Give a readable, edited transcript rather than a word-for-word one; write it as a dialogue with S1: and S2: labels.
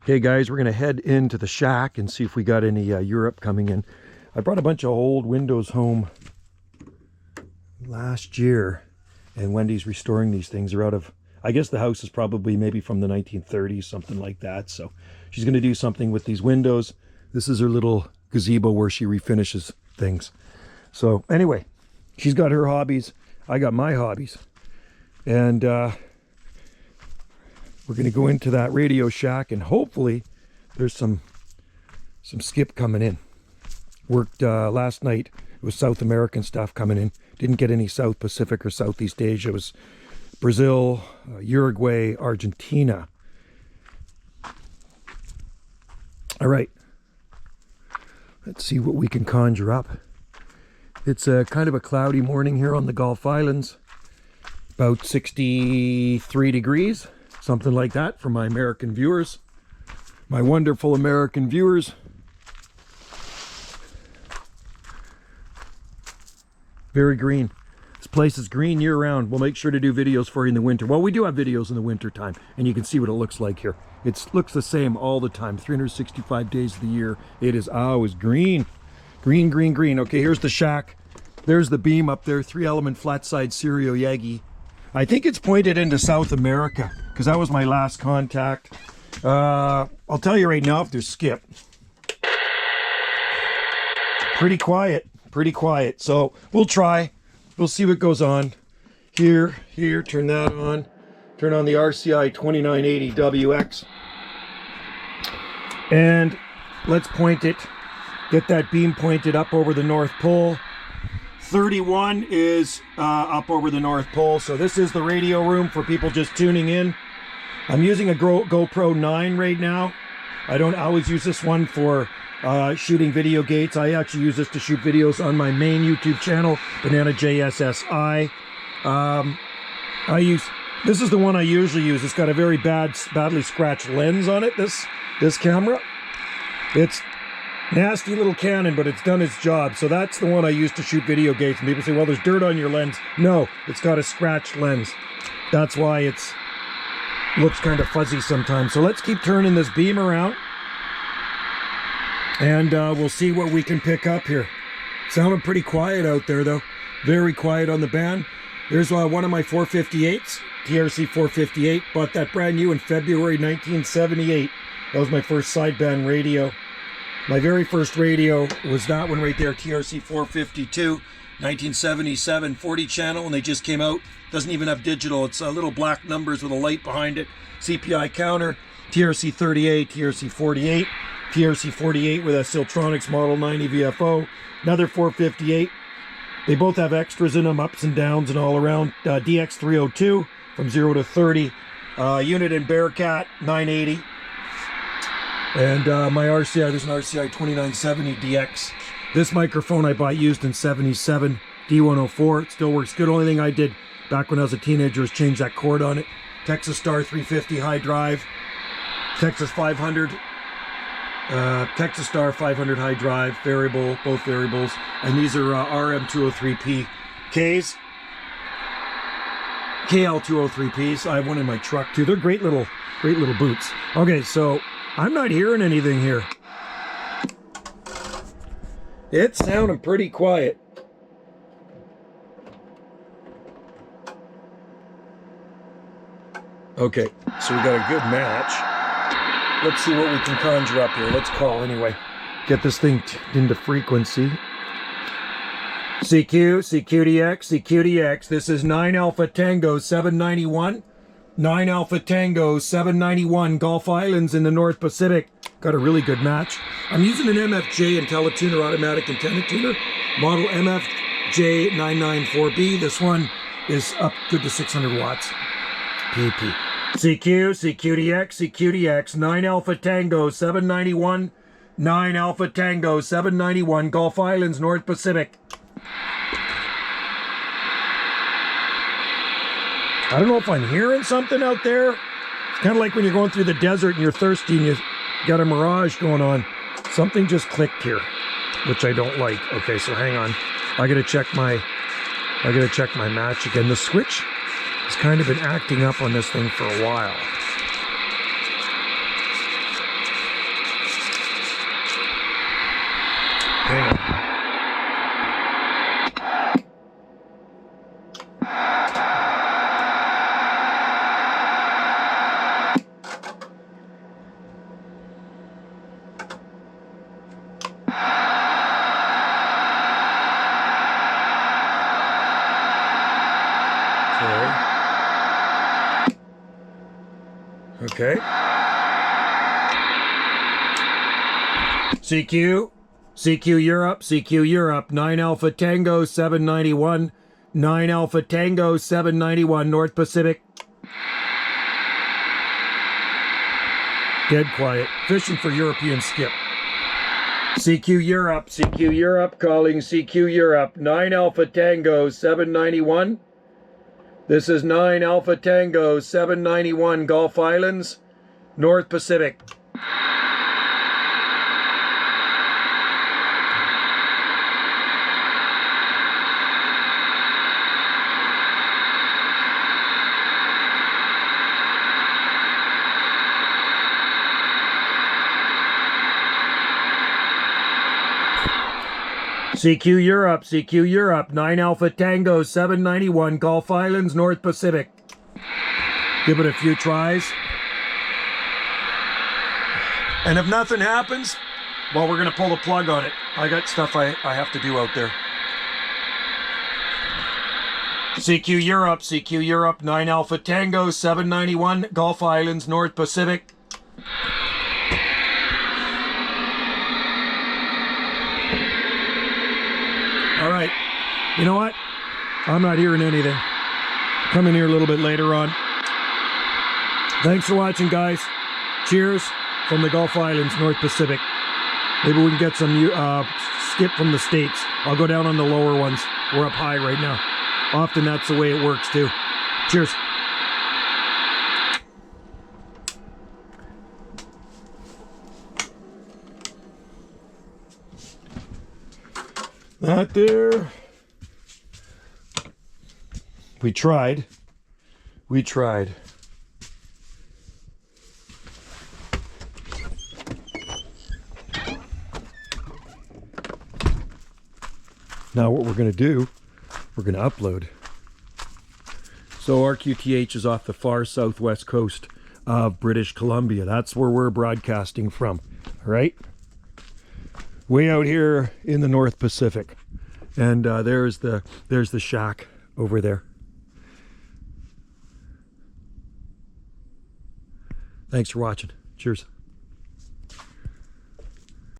S1: Okay guys, we're gonna head into the shack and see if we got any Europe coming in. I brought a bunch of old windows home last year, and Wendy's restoring these things. They're out of, I guess the house is probably maybe from the 1930s, something like that. So she's gonna do something with these windows. This is her little gazebo where she refinishes things. So anyway, she's got her hobbies, I got my hobbies. And we're going to go into that Radio Shack, and hopefully there's some skip coming in. Worked last night. It was South American stuff coming in. Didn't get any South Pacific or Southeast Asia. It was Brazil, Uruguay, Argentina. All right. Let's see what we can conjure up. It's a kind of a cloudy morning here on the Gulf Islands. About 63 degrees. Something like that for my American viewers, my wonderful American viewers. Very green. This place is green year round. We'll make sure to do videos for you in the winter. Well, we do have videos in the winter time, and you can see what it looks like here. It looks the same all the time, 365 days of the year. It is always green. Green, green, green. Okay, here's the shack. There's the beam up there, 3-element flat side Serio Yagi. I think it's pointed into South America, because that was my last contact. I'll tell you right now if there's skip. Pretty quiet, pretty quiet. So we'll try. We'll see what goes on. Here, turn that on. Turn on the RCI 2980WX. And let's point it. Get that beam pointed up over the North Pole. 31 is up over the North Pole, so this is the radio room for people just tuning in. I'm using a GoPro 9 right now. I don't always use this one for shooting video gates. I actually use this to shoot videos on my main YouTube channel, Banana JSSI. This is the one I usually use. It's got a very badly scratched lens on it, this camera. It's nasty little Canon, but it's done its job. So that's the one I use to shoot video gates. And people say, well, there's dirt on your lens. No, it's got a scratched lens. That's why it looks kind of fuzzy sometimes. So let's keep turning this beam around, and we'll see what we can pick up here. Sounding pretty quiet out there, though. Very quiet on the band. There's one of my 458s, TRC 458. Bought that brand new in February 1978. That was my first sideband radio. My very first radio was that one right there, TRC 452, 1977, 40 channel, and they just came out. Doesn't even have digital. It's little black numbers with a light behind it. CPI counter, TRC 38, TRC 48, TRC 48 with a Siltronics Model 90 VFO, another 458. They both have extras in them, ups and downs and all around. DX 302 from 0 to 30. Unit in Bearcat 980. And my RCI, there's an RCI 2970 DX. This microphone I bought used in 77, D104. It still works good. Only thing I did back when I was a teenager was change that cord on it. Texas Star 350 high drive. Texas 500. Texas Star 500 high drive. Variable, both variables. And these are RM203P Ks. KL203Ps. I have one in my truck too. They're great little boots. Okay, so I'm not hearing anything here. It's sounding pretty quiet. Okay, so we got a good match. Let's see what we can conjure up here. Let's call anyway. Get this thing into frequency. CQ, CQDX, CQDX. This is 9 Alpha Tango 791. 9 Alpha Tango 791, Gulf Islands in the North Pacific. Got a really good match. I'm using an MFJ IntelliTuner automatic antenna tuner, model MFJ994B. This one is up good to 600 watts. PP. CQ, CQDX, CQDX, 9 Alpha Tango 791, 9 Alpha Tango 791, Gulf Islands, North Pacific. I don't know if I'm hearing something out there. It's kind of like when you're going through the desert and you're thirsty and you got a mirage going on. Something just clicked here, which I don't like. Okay, so hang on. I gotta check my match again. The switch has kind of been acting up on this thing for a while. Okay. CQ Europe, 9 Alpha Tango 791, 9 Alpha Tango 791, North Pacific. Dead quiet, fishing for European skip. CQ Europe, calling CQ Europe, 9 Alpha Tango 791. This is 9 Alpha Tango 791, Gulf Islands, North Pacific. CQ Europe, 9 Alpha Tango 791, Gulf Islands, North Pacific. Give it a few tries. And if nothing happens, well, we're going to pull the plug on it. I got stuff I have to do out there. CQ Europe, 9 Alpha Tango 791, Gulf Islands, North Pacific. All right, you know what? I'm not hearing anything. Come in here a little bit later on. Thanks for watching, guys. Cheers from the Gulf Islands, North Pacific. Maybe we can get some skip from the States. I'll go down on the lower ones. We're up high right now. Often that's the way it works too. Cheers. Not there. We tried. Now what we're going to do, we're going to upload. So RQTH is off the far southwest coast of British Columbia. That's where we're broadcasting from, all right? Way out here in the North Pacific. And there's the shack over there. Thanks for watching. Cheers.